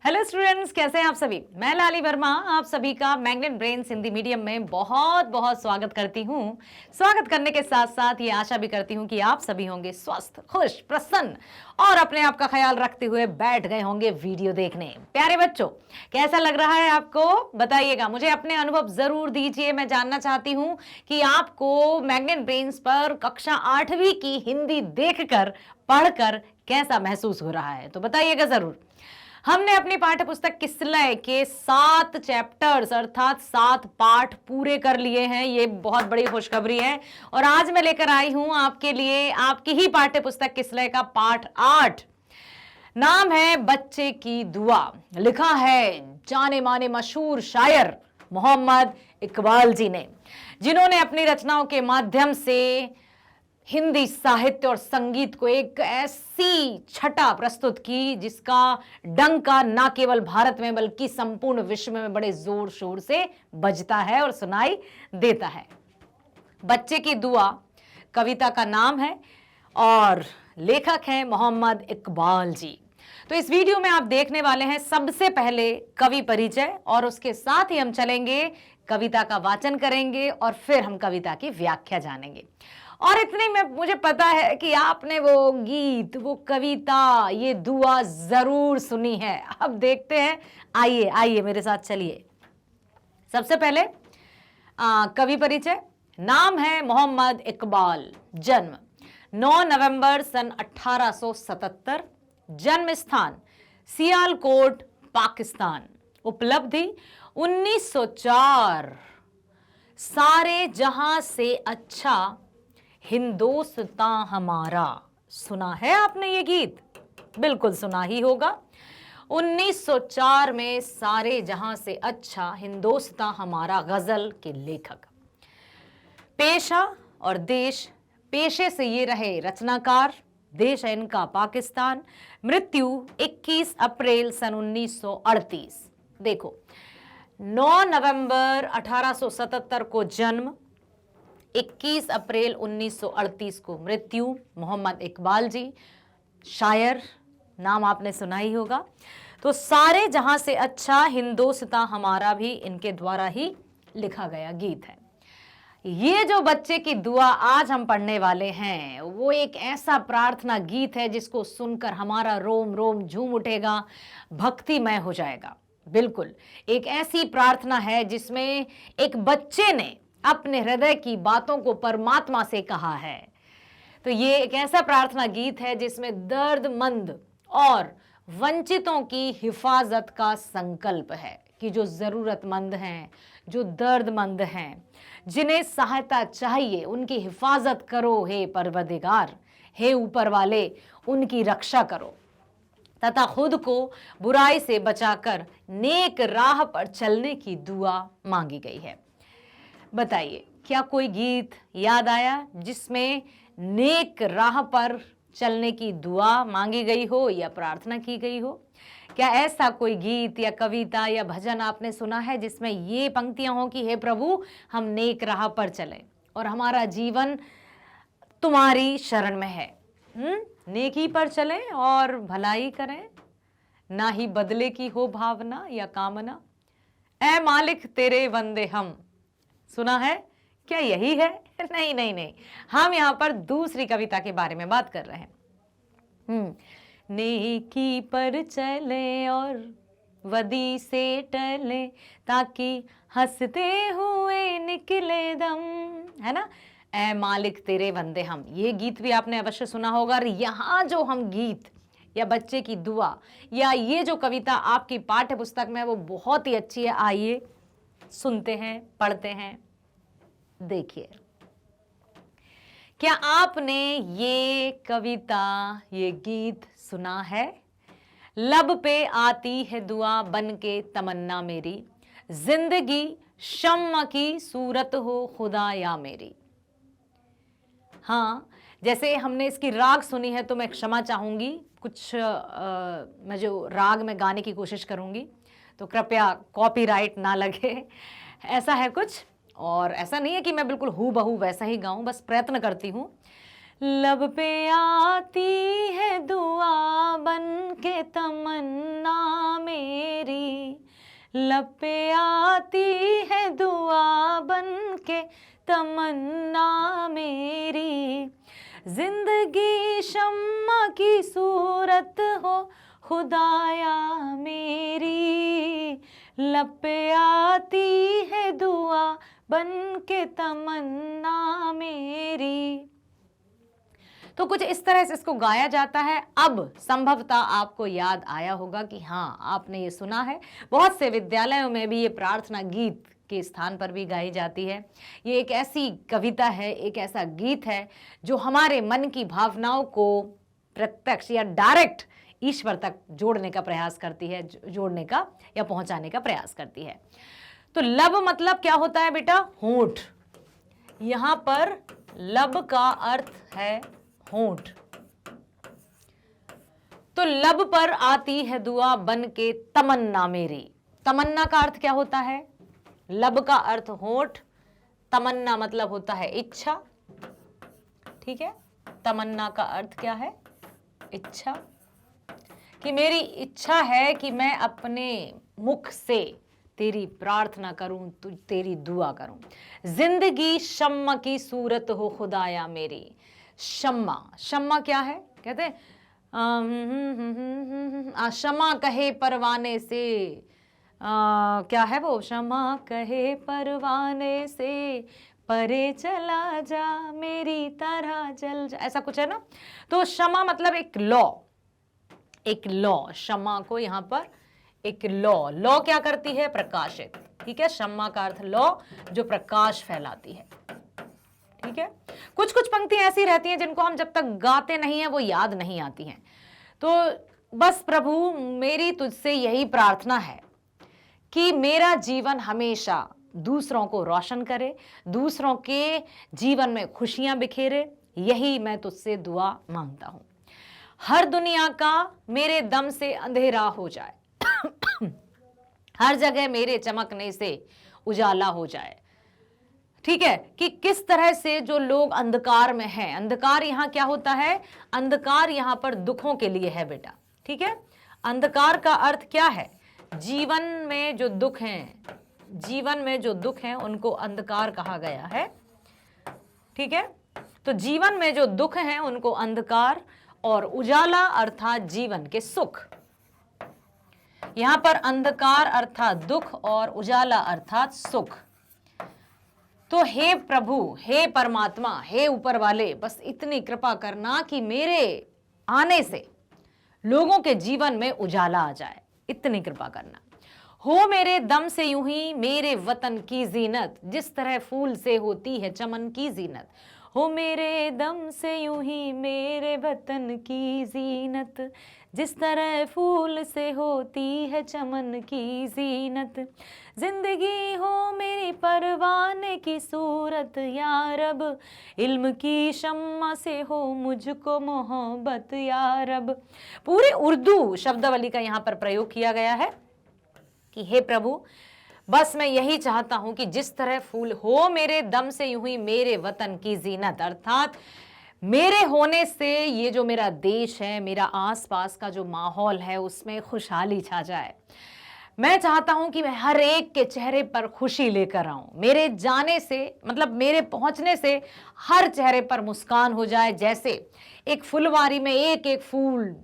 Hello students, कैसे हैं आप सभी। मैं लाली वर्मा आप सभी का मैग्नेट ब्रेन्स हिंदी मीडियम में बहुत बहुत स्वागत करती हूँ। स्वागत करने के साथ साथ ये आशा भी करती हूँ कि आप सभी होंगे स्वस्थ, खुश, प्रसन्न और अपने आप का ख्याल रखते हुए बैठ गए होंगे वीडियो देखने। प्यारे बच्चों, कैसा लग रहा है आपको, बताइएगा मुझे, अपने अनुभव जरूर दीजिए। मैं जानना चाहती हूँ कि आपको मैग्नेट ब्रेन्स पर कक्षा 8वीं की हिंदी देखकर, पढ़कर कैसा महसूस हो रहा है, तो बताइएगा जरूर। हमने अपनी पाठ्य पुस्तक किसलय के 7 चैप्टर्स अर्थात 7 पाठ पूरे कर लिए हैं। ये बहुत बड़ी खुशखबरी है और आज मैं लेकर आई हूं आपके लिए आपकी ही पाठ्य पुस्तक किसलय का पाठ 8। नाम है बच्चे की दुआ। लिखा है जाने माने मशहूर शायर मोहम्मद इकबाल जी ने, जिन्होंने अपनी रचनाओं के माध्यम से हिंदी साहित्य और संगीत को एक ऐसी छटा प्रस्तुत की जिसका डंका ना केवल भारत में बल्कि संपूर्ण विश्व में बड़े जोर शोर से बजता है और सुनाई देता है। बच्चे की दुआ कविता का नाम है और लेखक हैं मोहम्मद इकबाल जी। तो इस वीडियो में आप देखने वाले हैं सबसे पहले कवि परिचय और उसके साथ ही हम चलेंगे, कविता का वाचन करेंगे और फिर हम कविता की व्याख्या जानेंगे। और इतने में मुझे पता है कि आपने वो गीत, वो कविता, ये दुआ जरूर सुनी है। अब देखते हैं, आइए आइए मेरे साथ चलिए। सबसे पहले कवि परिचय। नाम है मोहम्मद इकबाल। जन्म 9 नवंबर सन 1877। जन्म स्थान सियालकोट, पाकिस्तान। उपलब्धि 1904। सारे जहां से अच्छा हिंदोस्तां हमारा। सुना है आपने ये गीत? बिल्कुल सुना ही होगा। 1904 में सारे जहां से अच्छा हिंदोस्तां हमारा गजल के लेखक। पेशा और देश, पेशे से ये रहे रचनाकार, देश है इनका पाकिस्तान। मृत्यु 21 अप्रैल सन 1938। देखो, 9 नवंबर 1877 को जन्म, 21 अप्रैल 1938 को मृत्यु। मोहम्मद इकबाल जी, शायर, नाम आपने सुना ही होगा। तो सारे जहां से अच्छा हिंदोस्तां हमारा भी इनके द्वारा ही लिखा गया गीत है। ये जो बच्चे की दुआ आज हम पढ़ने वाले हैं वो एक ऐसा प्रार्थना गीत है जिसको सुनकर हमारा रोम रोम झूम उठेगा, भक्तिमय हो जाएगा। बिल्कुल एक ऐसी प्रार्थना है जिसमें एक बच्चे ने अपने हृदय की बातों को परमात्मा से कहा है। तो ये एक ऐसा प्रार्थना गीत है जिसमें दर्दमंद और वंचितों की हिफाजत का संकल्प है कि जो जरूरतमंद हैं, जो दर्दमंद हैं, जिन्हें सहायता चाहिए, उनकी हिफाजत करो हे परवरदिगार, हे ऊपर वाले, उनकी रक्षा करो तथा खुद को बुराई से बचाकर नेक राह पर चलने की दुआ मांगी गई है। बताइए, क्या कोई गीत याद आया जिसमें नेक राह पर चलने की दुआ मांगी गई हो या प्रार्थना की गई हो? क्या ऐसा कोई गीत या कविता या भजन आपने सुना है जिसमें ये पंक्तियां हो कि हे प्रभु, हम नेक राह पर चलें और हमारा जीवन तुम्हारी शरण में है। नेकी पर चलें और भलाई करें, ना ही बदले की हो भावना या कामना। ऐ मालिक तेरे बंदे हम। सुना है? क्या यही है? नहीं नहीं नहीं, हम यहां पर दूसरी कविता के बारे में बात कर रहे हैं। नेकी पर चले और वदी से टले ताकि हंसते हुए निकले दम, है ना। ऐ मालिक तेरे बंदे हम, ये गीत भी आपने अवश्य सुना होगा। और यहाँ जो हम गीत या बच्चे की दुआ या ये जो कविता आपकी पाठ्य पुस्तक में है वो बहुत ही अच्छी है। आइए सुनते हैं, पढ़ते हैं। देखिए, क्या आपने ये कविता, ये गीत सुना है? लब पे आती है दुआ बन के तमन्ना मेरी, जिंदगी शम्मा की सूरत हो खुदा या मेरी। हाँ, जैसे हमने इसकी राग सुनी है तो मैं क्षमा चाहूंगी, कुछ मैं जो राग में गाने की कोशिश करूंगी तो कृपया कॉपीराइट ना लगे, ऐसा है कुछ। और ऐसा नहीं है कि मैं बिल्कुल हूबहू वैसा ही गाऊं, बस प्रयत्न करती हूं। लब पे आती है दुआ बन के तमन्ना मेरी, लब पे आती है दुआ बन के तमन्ना मेरी, जिंदगी शम्मा की सूरत हो खुदाया मेरी, लब पे आती है दुआ बन के तमन्ना मेरी। तो कुछ इस तरह से इसको गाया जाता है। अब संभवतः आपको याद आया होगा कि हाँ, आपने ये सुना है, बहुत से विद्यालयों में भी ये प्रार्थना गीत के स्थान पर भी गाई जाती है। ये एक ऐसी कविता है, एक ऐसा गीत है जो हमारे मन की भावनाओं को प्रत्यक्ष या डायरेक्ट ईश्वर तक जोड़ने का प्रयास करती है, जोड़ने का या पहुंचाने का प्रयास करती है। तो लब मतलब क्या होता है बेटा? होंठ। यहां पर लब का अर्थ है होंठ। तो लब पर आती है दुआ बन के तमन्ना मेरी। तमन्ना का अर्थ क्या होता है? लब का अर्थ होंठ, तमन्ना मतलब होता है इच्छा। ठीक है, तमन्ना का अर्थ क्या है? इच्छा। कि मेरी इच्छा है कि मैं अपने मुख से तेरी प्रार्थना करूं, तेरी दुआ करूं। जिंदगी शम्मा की सूरत हो खुदाया मेरी। शम्मा, शम्मा क्या है? कहते हैं शम्मा कहे परवाने से, क्या है वो? शम्मा कहे परवाने से परे चला जा मेरी तरह जल जा, ऐसा कुछ है ना। तो क्षमा मतलब एक लॉ, एक लॉ। क्षमा को यहां पर एक लॉ, लॉ क्या करती है? प्रकाशित। ठीक है, क्षमा का अर्थ लॉ, जो प्रकाश फैलाती है। ठीक है, कुछ कुछ पंक्तियां ऐसी रहती हैं जिनको हम जब तक गाते नहीं हैं वो याद नहीं आती हैं। तो बस प्रभु, मेरी तुझसे यही प्रार्थना है कि मेरा जीवन हमेशा दूसरों को रोशन करे, दूसरों के जीवन में खुशियां बिखेरे। यही मैं तुझसे दुआ मांगता हूं। हर दुनिया का मेरे दम से अंधेरा हो जाए हर जगह मेरे चमकने से उजाला हो जाए। ठीक है, कि किस तरह से जो लोग अंधकार में हैं, अंधकार यहां क्या होता है? अंधकार यहां पर दुखों के लिए है बेटा। ठीक है, अंधकार का अर्थ क्या है? जीवन में जो दुख हैं, जीवन में जो दुख हैं उनको अंधकार कहा गया है। ठीक है, तो जीवन में जो दुख हैं उनको अंधकार, और उजाला अर्थात जीवन के सुख। यहां पर अंधकार अर्थात दुख और उजाला अर्थात सुख। तो हे प्रभु, हे परमात्मा, हे ऊपर वाले, बस इतनी कृपा करना कि मेरे आने से लोगों के जीवन में उजाला आ जाए, इतनी कृपा करना। हो मेरे दम से यूं ही मेरे वतन की जीनत, जिस तरह फूल से होती है चमन की जीनत। हो मेरे दम से यूं ही मेरे वतन की जीनत, जिस तरह फूल से होती है चमन की जीनत। जिंदगी हो मेरी परवाने की सूरत या रब, इल्म की शम्मा से हो मुझको मोहब्बत या रब। पूरी उर्दू शब्दावली का यहाँ पर प्रयोग किया गया है कि हे प्रभु, बस मैं यही चाहता हूं कि जिस तरह फूल हो मेरे दम से यूं ही मेरे वतन की जीनत, अर्थात मेरे होने से ये जो मेरा देश है, मेरा आसपास का जो माहौल है, उसमें खुशहाली छा जाए। मैं चाहता हूं कि मैं हर एक के चेहरे पर खुशी लेकर आऊं। मेरे जाने से मतलब मेरे पहुंचने से हर चेहरे पर मुस्कान हो जाए। जैसे एक फुलवारी में एक एक फूल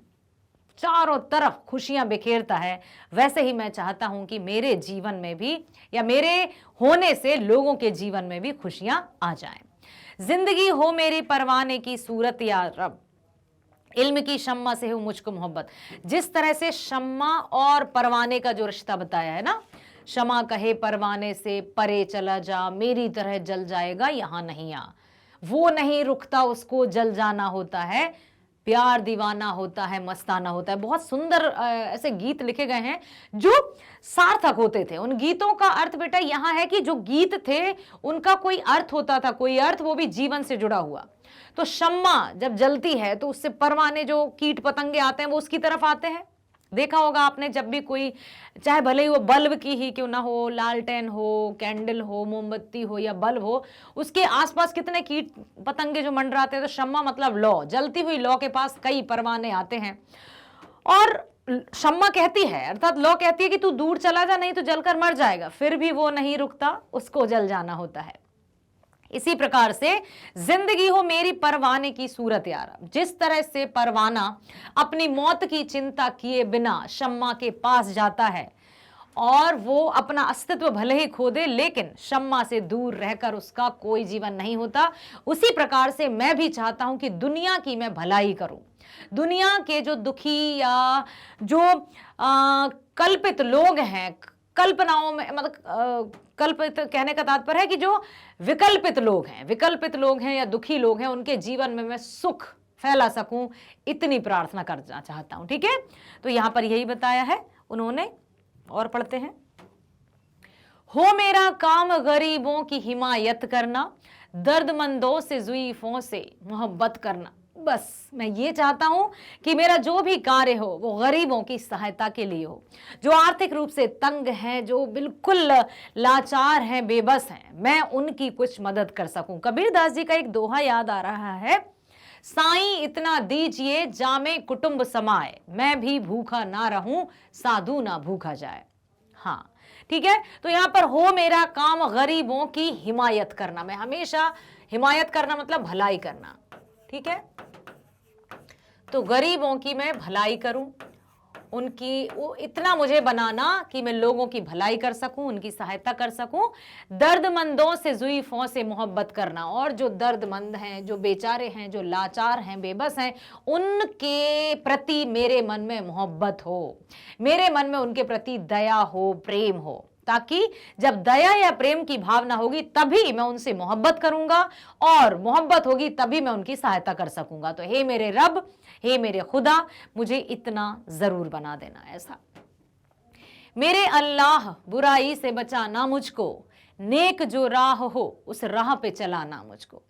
चारों तरफ खुशियां बिखेरता है, वैसे ही मैं चाहता हूं कि मेरे जीवन में भी या मेरे होने से लोगों के जीवन में भी खुशियां आ जाएं। जिंदगी हो मेरी परवाने की सूरत या रब, इल्म की शम्मा से हो मुझको मोहब्बत। जिस तरह से शम्मा और परवाने का जो रिश्ता बताया है ना, शमा कहे परवाने से परे चला जा मेरी तरह जल जाएगा यहाँ नहीं आ। वो नहीं रुकता, उसको जल जाना होता है, प्यार दीवाना होता है, मस्ताना होता है। बहुत सुंदर ऐसे गीत लिखे गए हैं जो सार्थक होते थे। उन गीतों का अर्थ बेटा यहाँ है कि जो गीत थे उनका कोई अर्थ होता था, कोई अर्थ, वो भी जीवन से जुड़ा हुआ। तो शम्मा जब जलती है तो उससे परवाने जो कीट पतंगे आते हैं वो उसकी तरफ आते हैं। देखा होगा आपने, जब भी कोई, चाहे भले ही वो बल्ब की ही क्यों ना हो, लालटेन हो, कैंडल हो, मोमबत्ती हो या बल्ब हो, उसके आसपास कितने कीट पतंगे जो मंडराते हैं। तो शम्मा मतलब लौ, जलती हुई लौ के पास कई परवाने आते हैं। और शम्मा कहती है, अर्थात लौ कहती है कि तू दूर चला जा, नहीं तो जलकर मर जाएगा, फिर भी वो नहीं रुकता, उसको जल जाना होता है। इसी प्रकार से जिंदगी हो मेरी परवाने की सूरत यारा, जिस तरह से परवाना अपनी मौत की चिंता किए बिना शम्मा के पास जाता है और वो अपना अस्तित्व भले ही खो दे लेकिन शम्मा से दूर रहकर उसका कोई जीवन नहीं होता, उसी प्रकार से मैं भी चाहता हूं कि दुनिया की मैं भलाई करूं। दुनिया के जो दुखी या जो कल्पित लोग हैं, कल्पनाओं में मतलब कल्पित कहने का तात्पर्य है कि जो विकल्पित लोग हैं या दुखी लोग हैं, उनके जीवन में मैं सुख फैला सकूं, इतनी प्रार्थना करना चाहता हूं। ठीक है, तो यहां पर यही बताया है उन्होंने। और पढ़ते हैं, हो मेरा काम गरीबों की हिमायत करना, दर्दमंदों से ज़ुईफों से मोहब्बत करना। बस मैं ये चाहता हूं कि मेरा जो भी कार्य हो वो गरीबों की सहायता के लिए हो, जो आर्थिक रूप से तंग हैं, जो बिल्कुल लाचार हैं, बेबस हैं, मैं उनकी कुछ मदद कर सकूं। कबीरदास जी का एक दोहा याद आ रहा है, साईं इतना दीजिए जामे कुटुंब समाए, मैं भी भूखा ना रहूं साधु ना भूखा जाए। हाँ ठीक है, तो यहां पर हो मेरा काम गरीबों की हिमायत करना, मैं हमेशा हिमायत करना मतलब भलाई करना। ठीक है, तो गरीबों की मैं भलाई करूं, उनकी वो इतना मुझे बनाना कि मैं लोगों की भलाई कर सकूं, उनकी सहायता कर सकूं। दर्दमंदों से ज़ुईफों से मोहब्बत करना, और जो दर्दमंद हैं, जो बेचारे हैं, जो लाचार हैं, बेबस हैं, उनके प्रति मेरे मन में मोहब्बत हो, मेरे मन में उनके प्रति दया हो, प्रेम हो, ताकि जब दया या प्रेम की भावना होगी तभी मैं उनसे मोहब्बत करूंगा, और मोहब्बत होगी तभी मैं उनकी सहायता कर सकूंगा। तो हे मेरे रब, हे मेरे खुदा, मुझे इतना जरूर बना देना ऐसा। मेरे अल्लाह बुराई से बचाना मुझको, नेक जो राह हो उस राह पे चलाना मुझको।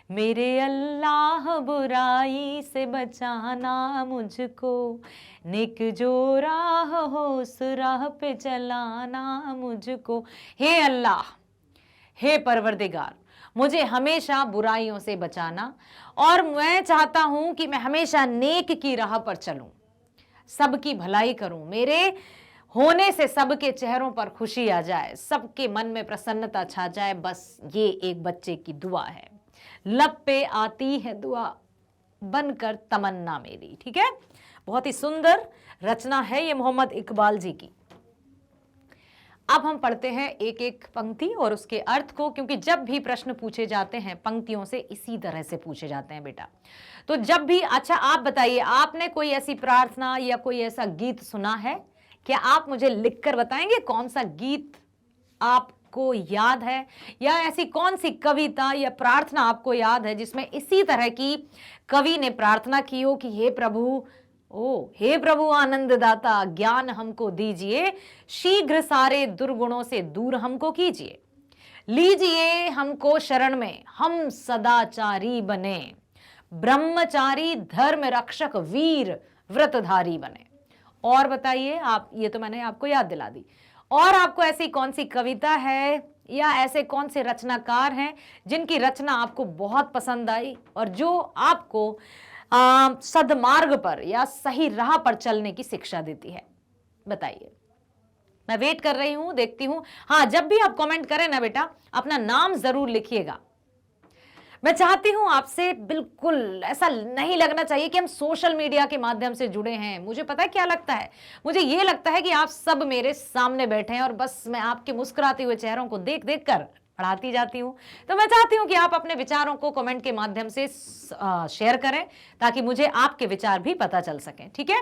मेरे अल्लाह बुराई से बचाना मुझको, नेक जो राह हो उस राह पे चलाना मुझको। हे अल्लाह, हे परवरदिगार, मुझे हमेशा बुराइयों से बचाना, और मैं चाहता हूं कि मैं हमेशा नेक की राह पर चलूं, सबकी भलाई करूं, मेरे होने से सबके चेहरों पर खुशी आ जाए, सबके मन में प्रसन्नता छा जाए। बस ये एक बच्चे की दुआ है, लब पे आती है दुआ बनकर तमन्ना मेरी। ठीक है, बहुत ही सुंदर रचना है ये मोहम्मद इकबाल जी की। अब हम पढ़ते हैं एक एक पंक्ति और उसके अर्थ को, क्योंकि जब भी प्रश्न पूछे जाते हैं पंक्तियों से इसी तरह से पूछे जाते हैं बेटा। तो जब भी, अच्छा आप बताइए, आपने कोई ऐसी प्रार्थना या कोई ऐसा गीत सुना है? क्या आप मुझे लिखकर बताएंगे कौन सा गीत आपको याद है, या ऐसी कौन सी कविता या प्रार्थना आपको याद है जिसमें इसी तरह की कवि ने प्रार्थना की हो कि हे प्रभु, हे प्रभु आनंद दाता, ज्ञान हमको दीजिए, शीघ्र सारे दुर्गुणों से दूर हमको कीजिए, लीजिए हमको शरण में, हम सदाचारी बने, ब्रह्मचारी धर्म रक्षक वीर व्रतधारी बने। और बताइए आप, ये तो मैंने आपको याद दिला दी। और आपको ऐसी कौन सी कविता है या ऐसे कौन से रचनाकार हैं जिनकी रचना आपको बहुत पसंद आई और जो आपको सदमार्ग पर या सही राह पर चलने की शिक्षा देती है? बताइए, मैं वेट कर रही हूं, देखती हूं। हाँ, जब भी आप कमेंट करें ना बेटा, अपना नाम जरूर लिखिएगा। मैं चाहती हूं आपसे, बिल्कुल ऐसा नहीं लगना चाहिए कि हम सोशल मीडिया के माध्यम से जुड़े हैं। मुझे पता है क्या लगता है, मुझे ये लगता है कि आप सब मेरे सामने बैठे हैं और बस मैं आपके मुस्कुराते हुए चेहरों को देख देख कर पढ़ाती जाती हूँ। तो मैं चाहती हूँ कि आप अपने विचारों को कमेंट के माध्यम से शेयर करें ताकि मुझे आपके विचार भी पता चल सकें। ठीक है,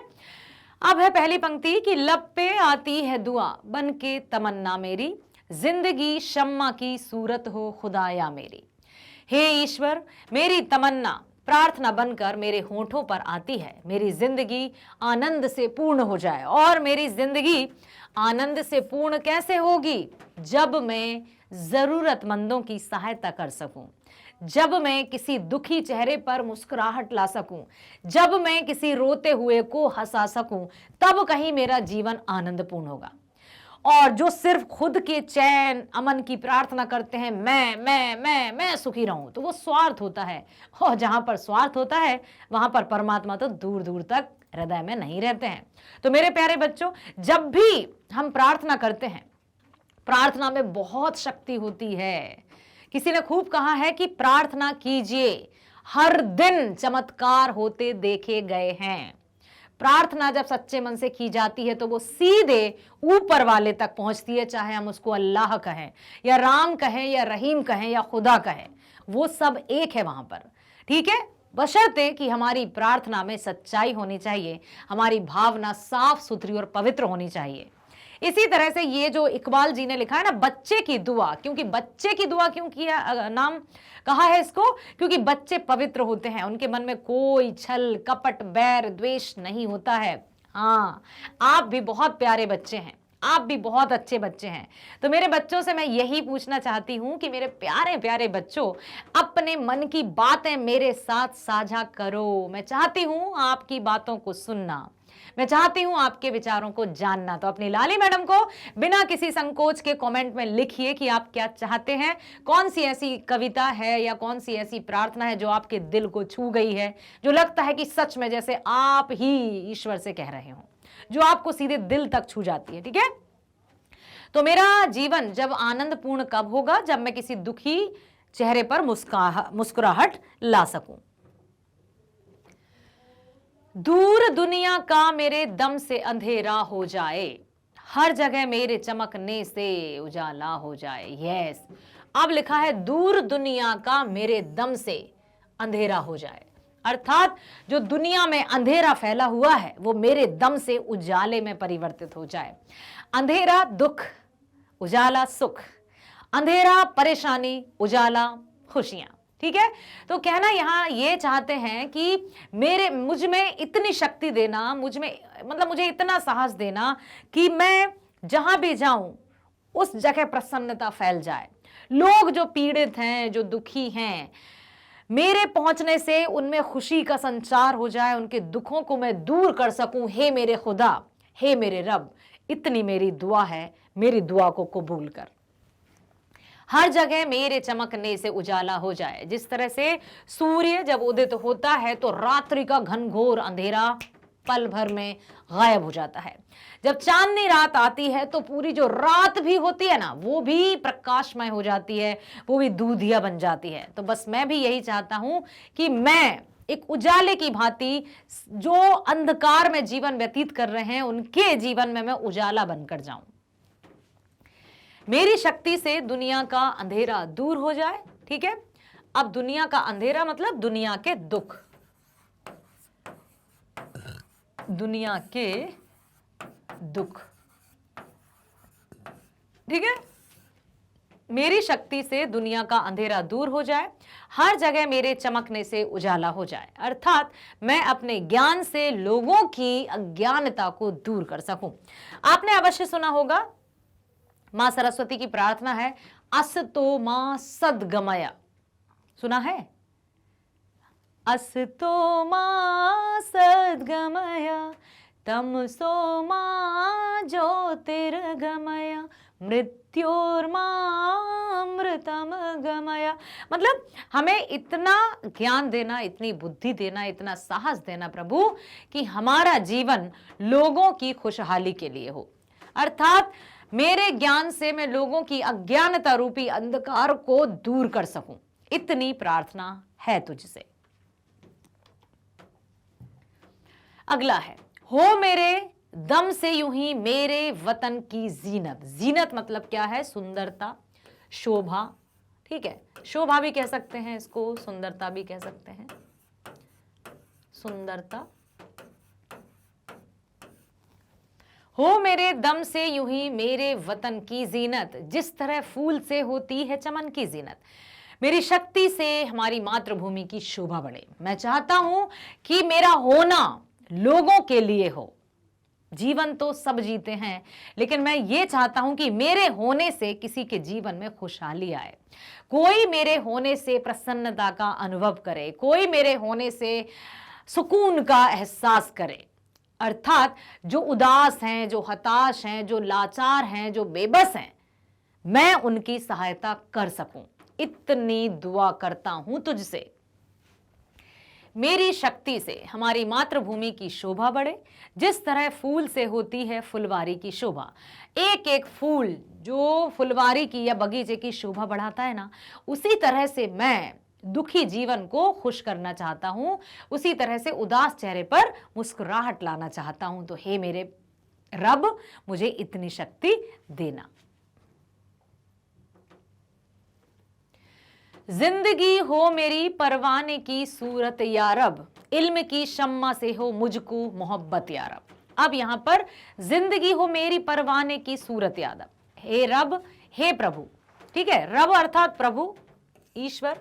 अब है पहली पंक्ति कि लब पे आती है दुआ बन के तमन्ना मेरी, जिंदगी शम्मा की सूरत हो खुदाया मेरी। हे ईश्वर, मेरी तमन्ना प्रार्थना बनकर मेरे होठों पर आती है, मेरी जिंदगी आनंद से पूर्ण हो जाए। और मेरी जिंदगी आनंद से पूर्ण कैसे होगी? जब मैं जरूरतमंदों की सहायता कर सकूं, जब मैं किसी दुखी चेहरे पर मुस्कुराहट ला सकूं, जब मैं किसी रोते हुए को हंसा सकूं, तब कहीं मेरा जीवन आनंदपूर्ण होगा। और जो सिर्फ खुद के चैन अमन की प्रार्थना करते हैं, मैं सुखी रहूं, तो वो स्वार्थ होता है। और जहां पर स्वार्थ होता है वहां पर परमात्मा तो दूर दूर तक हृदय में नहीं रहते हैं। तो मेरे प्यारे बच्चों, जब भी हम प्रार्थना करते हैं, प्रार्थना में बहुत शक्ति होती है। किसी ने खूब कहा है कि प्रार्थना कीजिए, हर दिन चमत्कार होते देखे गए हैं। प्रार्थना जब सच्चे मन से की जाती है तो वो सीधे ऊपर वाले तक पहुंचती है, चाहे हम उसको अल्लाह कहें या राम कहें या रहीम कहें या खुदा कहें, वो सब एक है वहां पर। ठीक है, बशर्ते कि हमारी प्रार्थना में सच्चाई होनी चाहिए, हमारी भावना साफ सुथरी और पवित्र होनी चाहिए। इसी तरह से ये जो इकबाल जी ने लिखा है ना, बच्चे की दुआ, क्योंकि बच्चे की दुआ क्यों किया नाम कहा है इसको, क्योंकि बच्चे पवित्र होते हैं, उनके मन में कोई छल कपट बैर द्वेष नहीं होता है। हाँ, आप भी बहुत प्यारे बच्चे हैं, आप भी बहुत अच्छे बच्चे हैं। तो मेरे बच्चों से मैं यही पूछना चाहती हूं कि मेरे प्यारे प्यारे बच्चों, अपने मन की बातें मेरे साथ साझा करो। मैं चाहती हूं आपकी बातों को सुनना, मैं चाहती हूं आपके विचारों को जानना। तो अपनी लाली मैडम को बिना किसी संकोच के कमेंट में लिखिए कि आप क्या चाहते हैं, कौन सी ऐसी कविता है या कौन सी ऐसी प्रार्थना है जो आपके दिल को छू गई है, जो लगता है कि सच में जैसे आप ही ईश्वर से कह रहे हो, जो आपको सीधे दिल तक छू जाती है। ठीक है, तो मेरा जीवन जब आनंदपूर्ण कब होगा, जब मैं किसी दुखी चेहरे पर मुस्कुराहट ला सकूं। दूर दुनिया का मेरे दम से अंधेरा हो जाए, हर जगह मेरे चमकने से उजाला हो जाए। यस, अब लिखा है दूर दुनिया का मेरे दम से अंधेरा हो जाए, अर्थात जो दुनिया में अंधेरा फैला हुआ है वो मेरे दम से उजाले में परिवर्तित हो जाए। अंधेरा दुख, उजाला सुख, अंधेरा परेशानी, उजाला खुशियां। ठीक है, तो कहना यहां ये चाहते हैं कि मुझ में इतनी शक्ति देना, मुझे इतना साहस देना कि मैं जहां भी जाऊं उस जगह प्रसन्नता फैल जाए। लोग जो पीड़ित हैं, जो दुखी हैं, मेरे पहुंचने से उनमें खुशी का संचार हो जाए, उनके दुखों को मैं दूर कर सकूं। हे मेरे खुदा, हे मेरे रब, इतनी मेरी दुआ है, मेरी दुआ को कबूल कर। हर जगह मेरे चमकने से उजाला हो जाए। जिस तरह से सूर्य जब उदित होता है तो रात्रि का घनघोर अंधेरा पल भर में गायब हो जाता है। जब चांदनी रात आती है तो पूरी जो रात भी होती है ना, वो भी प्रकाशमय हो जाती है, वो भी दूधिया बन जाती है। तो बस मैं भी यही चाहता हूं कि मैं एक उजाले की भांति जो अंधकार में जीवन व्यतीत कर रहे हैं उनके जीवन में मैं उजाला बनकर जाऊं। मेरी शक्ति से दुनिया का अंधेरा दूर हो जाए। ठीक है, अब दुनिया का अंधेरा मतलब दुनिया के दुख, दुनिया के दुख। ठीक है, मेरी शक्ति से दुनिया का अंधेरा दूर हो जाए, हर जगह मेरे चमकने से उजाला हो जाए, अर्थात मैं अपने ज्ञान से लोगों की अज्ञानता को दूर कर सकूं। आपने अवश्य सुना होगा, मां सरस्वती की प्रार्थना है, असतो मां सद्गमया। सुना है? असतो मां सद्गमया तमसो मां ज्योतिर्गमया मृत्योर्मामृतम गमया। मतलब हमें इतना ज्ञान देना, इतनी बुद्धि देना, इतना साहस देना प्रभु कि हमारा जीवन लोगों की खुशहाली के लिए हो, अर्थात मेरे ज्ञान से मैं लोगों की अज्ञानता रूपी अंधकार को दूर कर सकूं। इतनी प्रार्थना है तुझसे। अगला है, हो मेरे दम से यूं ही मेरे वतन की जीनत। जीनत मतलब क्या है? सुंदरता, शोभा। ठीक है, शोभा भी कह सकते हैं इसको, सुंदरता भी कह सकते हैं। सुंदरता। हो मेरे दम से यूं ही मेरे वतन की जीनत, जिस तरह फूल से होती है चमन की जीनत। मेरी शक्ति से हमारी मातृभूमि की शोभा बढ़े। मैं चाहता हूं कि मेरा होना लोगों के लिए हो। जीवन तो सब जीते हैं, लेकिन मैं ये चाहता हूं कि मेरे होने से किसी के जीवन में खुशहाली आए, कोई मेरे होने से प्रसन्नता का अनुभव करे, कोई मेरे होने से सुकून का एहसास करे। अर्थात जो उदास हैं, जो हताश हैं, जो लाचार हैं, जो बेबस हैं, मैं उनकी सहायता कर सकूं। इतनी दुआ करता हूं तुझसे। मेरी शक्ति से हमारी मातृभूमि की शोभा बढ़े, जिस तरह फूल से होती है फुलवारी की शोभा। एक एक फूल जो फुलवारी की या बगीचे की शोभा बढ़ाता है ना, उसी तरह से मैं दुखी जीवन को खुश करना चाहता हूं, उसी तरह से उदास चेहरे पर मुस्कुराहट लाना चाहता हूं। तो हे मेरे रब, मुझे इतनी शक्ति देना। जिंदगी हो मेरी परवाने की सूरत या रब, इल्म की शम्मा से हो मुझको मोहब्बत या रब। अब यहां पर जिंदगी हो मेरी परवाने की सूरत या रब, हे रब, हे प्रभु, ठीक है, रब अर्थात प्रभु, ईश्वर,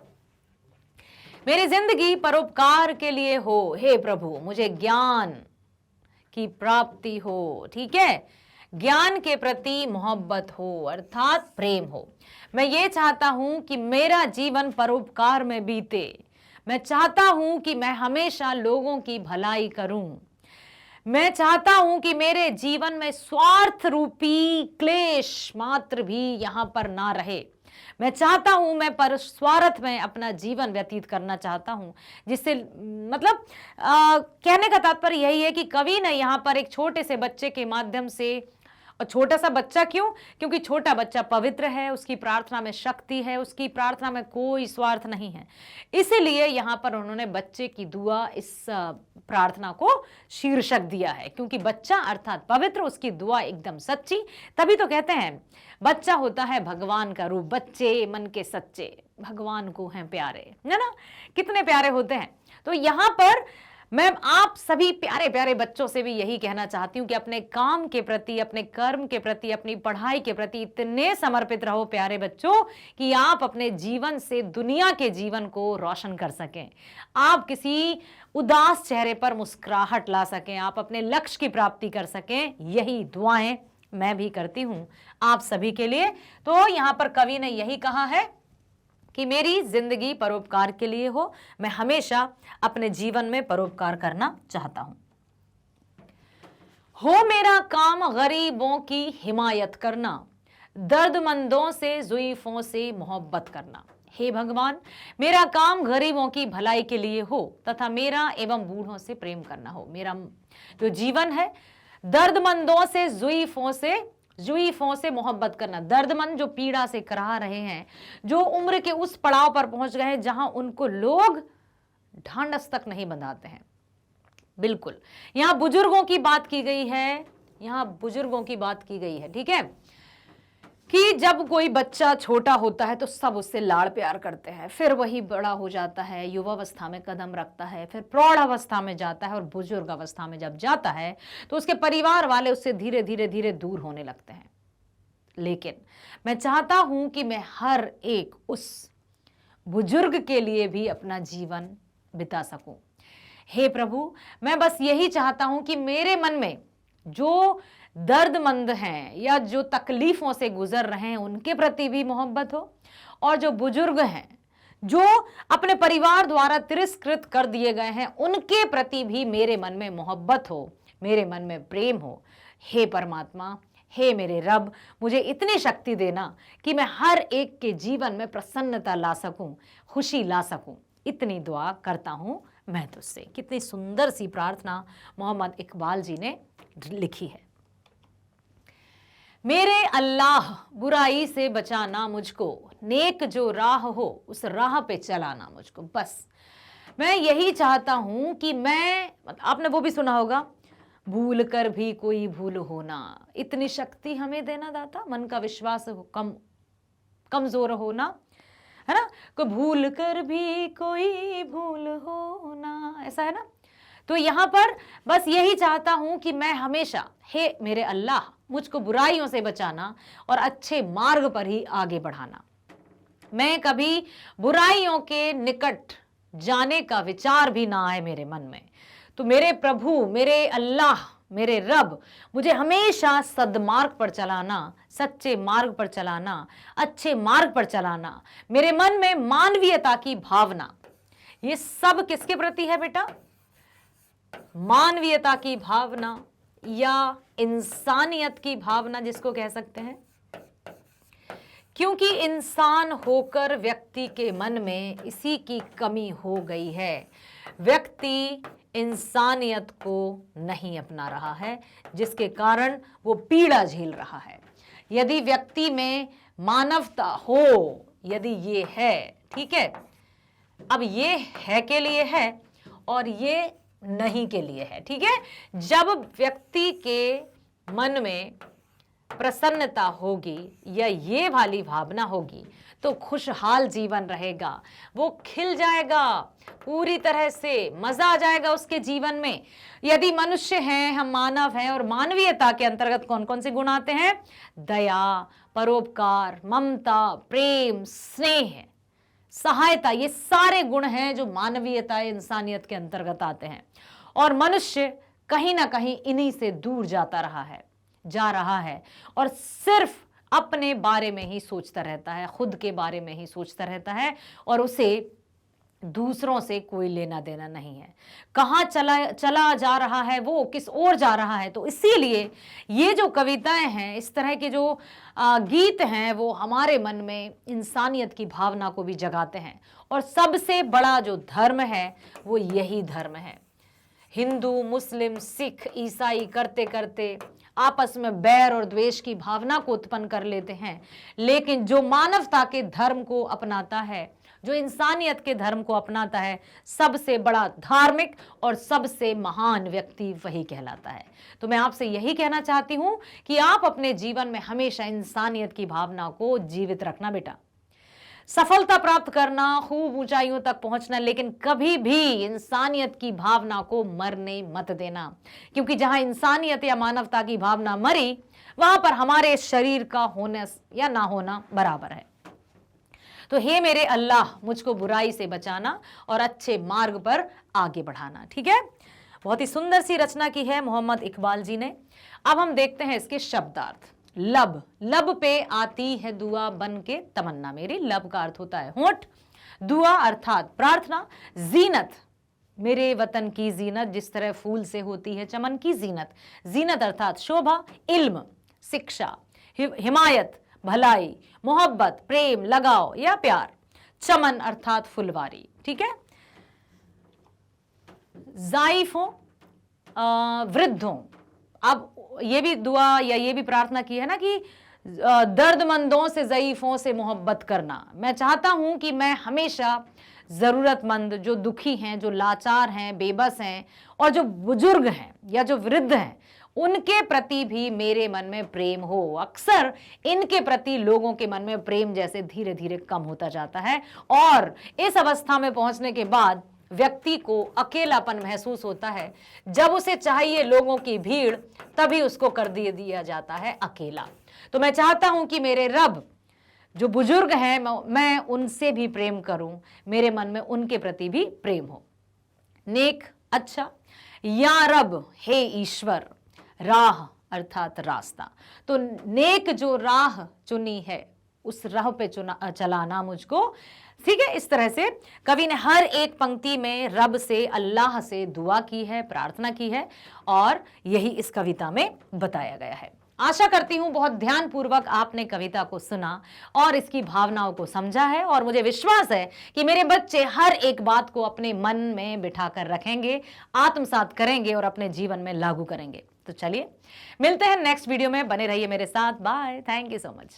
मेरी जिंदगी परोपकार के लिए हो, हे प्रभु, मुझे ज्ञान की प्राप्ति हो, ठीक है, ज्ञान के प्रति मोहब्बत हो अर्थात प्रेम हो। मैं ये चाहता हूं कि मेरा जीवन परोपकार में बीते, मैं चाहता हूं कि मैं हमेशा लोगों की भलाई करूं, मैं चाहता हूं कि मेरे जीवन में स्वार्थ रूपी क्लेश मात्र भी यहां पर ना रहे। मैं चाहता हूं, मैं पर स्वार्थ में अपना जीवन व्यतीत करना चाहता हूं, जिससे मतलब कहने का तात्पर्य यही है कि कवि ने यहां पर एक छोटे से बच्चे के माध्यम से, और छोटा सा बच्चा क्यों? क्योंकि छोटा बच्चा पवित्र है, उसकी प्रार्थना में शक्ति है, उसकी प्रार्थना में कोई स्वार्थ नहीं है, इसीलिए यहां पर उन्होंने बच्चे की दुआ इस प्रार्थना को शीर्षक दिया है, क्योंकि बच्चा अर्थात पवित्र, उसकी दुआ एकदम सच्ची। तभी तो कहते हैं बच्चा होता है भगवान का रूप, बच्चे मन के सच्चे भगवान को हैं प्यारे, है ना, कितने प्यारे होते हैं। तो यहां पर मैं आप सभी प्यारे प्यारे बच्चों से भी यही कहना चाहती हूं कि अपने काम के प्रति, अपने कर्म के प्रति, अपनी पढ़ाई के प्रति इतने समर्पित रहो प्यारे बच्चों, कि आप अपने जीवन से दुनिया के जीवन को रोशन कर सकें, आप किसी उदास चेहरे पर मुस्कुराहट ला सकें, आप अपने लक्ष्य की प्राप्ति कर सकें। यही दुआएं मैं भी करती हूं आप सभी के लिए। तो यहां पर कवि ने यही कहा है कि मेरी जिंदगी परोपकार के लिए हो, मैं हमेशा अपने जीवन में परोपकार करना चाहता हूं। हो मेरा काम गरीबों की हिमायत करना, दर्दमंदों से ज़ुईफों से मोहब्बत करना। हे भगवान, मेरा काम गरीबों की भलाई के लिए हो तथा मेरा एवं बूढ़ों से प्रेम करना हो। मेरा जो जीवन है दर्दमंदों से जुईफों से मोहब्बत करना। दर्दमंद जो पीड़ा से कराह रहे हैं, जो उम्र के उस पड़ाव पर पहुंच गए हैं जहां उनको लोग ढांढस तक नहीं बंधाते हैं। बिल्कुल, यहां बुजुर्गों की बात की गई है, यहां बुजुर्गों की बात की गई है, ठीक है, कि जब कोई बच्चा छोटा होता है तो सब उससे लाड़ प्यार करते हैं, फिर वही बड़ा हो जाता है, युवावस्था में कदम रखता है, फिर प्रौढ़ अवस्था में जाता है, और बुजुर्ग अवस्था में जब जाता है तो उसके परिवार वाले उससे धीरे धीरे धीरे दूर होने लगते हैं। लेकिन मैं चाहता हूं कि मैं हर एक उस बुजुर्ग के लिए भी अपना जीवन बिता सकूं। हे प्रभु, मैं बस यही चाहता हूं कि मेरे मन में जो दर्दमंद हैं या जो तकलीफों से गुजर रहे हैं उनके प्रति भी मोहब्बत हो, और जो बुजुर्ग हैं जो अपने परिवार द्वारा तिरस्कृत कर दिए गए हैं उनके प्रति भी मेरे मन में मोहब्बत हो, मेरे मन में प्रेम हो। हे परमात्मा, हे मेरे रब, मुझे इतनी शक्ति देना कि मैं हर एक के जीवन में प्रसन्नता ला सकूं, खुशी ला सकूं। इतनी दुआ करता हूं मैं तुझसे। कितनी सुंदर सी प्रार्थना मोहम्मद इकबाल जी ने लिखी है। मेरे अल्लाह, बुराई से बचाना मुझको, नेक जो राह हो उस राह पे चलाना मुझको। बस मैं यही चाहता हूं कि मैं, आपने वो भी सुना होगा, भूल कर भी कोई भूल होना, इतनी शक्ति हमें देना दाता, मन का विश्वास कमजोर होना, है ना, को भूल कर भी कोई भूल होना, ऐसा है ना। तो यहां पर बस यही चाहता हूं कि मैं हमेशा, हे मेरे अल्लाह, मुझको बुराइयों से बचाना और अच्छे मार्ग पर ही आगे बढ़ाना। मैं कभी बुराइयों के निकट जाने का विचार भी ना आए मेरे मन में। तो मेरे प्रभु, मेरे अल्लाह, मेरे रब, मुझे हमेशा सद्मार्ग पर चलाना, सच्चे मार्ग पर चलाना, अच्छे मार्ग पर चलाना। मेरे मन में मानवीयता की भावना, ये सब किसके प्रति है बेटा? मानवीयता की भावना या इंसानियत की भावना जिसको कह सकते हैं, क्योंकि इंसान होकर व्यक्ति के मन में इसी की कमी हो गई है। व्यक्ति इंसानियत को नहीं अपना रहा है, जिसके कारण वो पीड़ा झेल रहा है। यदि व्यक्ति में मानवता हो, यदि ये है, ठीक है, अब ये है के लिए है और ये नहीं के लिए है, ठीक है। जब व्यक्ति के मन में प्रसन्नता होगी या ये वाली भावना होगी तो खुशहाल जीवन रहेगा, वो खिल जाएगा, पूरी तरह से मजा आ जाएगा उसके जीवन में। यदि मनुष्य हैं, हम मानव हैं, और मानवीयता के अंतर्गत कौन कौन से गुण आते हैं? दया, परोपकार, ममता, प्रेम, स्नेह, सहायता, ये सारे गुण हैं जो मानवीयता, इंसानियत के अंतर्गत आते हैं। और मनुष्य कहीं ना कहीं इन्हीं से दूर जा रहा है और सिर्फ अपने बारे में ही सोचता रहता है, खुद के बारे में ही सोचता रहता है और उसे दूसरों से कोई लेना देना नहीं है। कहाँ चला जा रहा है, वो किस ओर जा रहा है। तो इसीलिए ये जो कविताएं हैं, इस तरह के जो गीत हैं, वो हमारे मन में इंसानियत की भावना को भी जगाते हैं। और सबसे बड़ा जो धर्म है वो यही धर्म है। हिंदू, मुस्लिम, सिख, ईसाई करते करते आपस में बैर और द्वेष की भावना को उत्पन्न कर लेते हैं, लेकिन जो मानवता के धर्म को अपनाता है, जो इंसानियत के धर्म को अपनाता है, सबसे बड़ा धार्मिक और सबसे महान व्यक्ति वही कहलाता है। तो मैं आपसे यही कहना चाहती हूं कि आप अपने जीवन में हमेशा इंसानियत की भावना को जीवित रखना बेटा। सफलता प्राप्त करना, खूब ऊंचाइयों तक पहुंचना, लेकिन कभी भी इंसानियत की भावना को मरने मत देना, क्योंकि जहां इंसानियत या मानवता की भावना मरी, वहां पर हमारे शरीर का होना या ना होना बराबर है। तो हे मेरे अल्लाह, मुझको बुराई से बचाना और अच्छे मार्ग पर आगे बढ़ाना। ठीक है, बहुत ही सुंदर सी रचना की है मोहम्मद इकबाल जी ने। अब हम देखते हैं इसके शब्दार्थ। लब, लब पे आती है दुआ बन के तमन्ना मेरी। लब का अर्थ होता है होंठ, दुआ अर्थात प्रार्थना, जीनत मेरे वतन की जीनत, जिस तरह फूल से होती है चमन की जीनत। जीनत अर्थात शोभा, इल्म शिक्षा, हिमायत भलाई, मोहब्बत प्रेम लगाव या प्यार, चमन अर्थात फुलवारी। ठीक है, जाइफों वृद्धों। अब ये भी दुआ या ये भी प्रार्थना की है ना कि दर्दमंदों से, ज़ईफों से मोहब्बत करना। मैं चाहता हूं कि मैं हमेशा ज़रूरतमंद, जो दुखी हैं, जो लाचार हैं, बेबस हैं और जो बुजुर्ग हैं या जो वृद्ध हैं, उनके प्रति भी मेरे मन में प्रेम हो। अक्सर इनके प्रति लोगों के मन में प्रेम जैसे धीरे धीरे कम होता जाता है और इस अवस्था में पहुंचने के बाद व्यक्ति को अकेलापन महसूस होता है। जब उसे चाहिए लोगों की भीड़, तभी उसको कर दिया जाता है अकेला। तो मैं चाहता हूं कि मेरे रब, जो बुजुर्ग हैं, मैं उनसे भी प्रेम करूं, मेरे मन में उनके प्रति भी प्रेम हो। नेक अच्छा, या रब हे ईश्वर, राह अर्थात रास्ता। तो नेक जो राह चुनी है, उस राह पे चलाना मुझको। ठीक है, इस तरह से कवि ने हर एक पंक्ति में रब से, अल्लाह से दुआ की है, प्रार्थना की है और यही इस कविता में बताया गया है। आशा करती हूं बहुत ध्यानपूर्वक आपने कविता को सुना और इसकी भावनाओं को समझा है और मुझे विश्वास है कि मेरे बच्चे हर एक बात को अपने मन में बिठा कर रखेंगे, आत्मसात करेंगे और अपने जीवन में लागू करेंगे। तो चलिए मिलते हैं नेक्स्ट वीडियो में, बने रहिए मेरे साथ। Bye, thank you so much.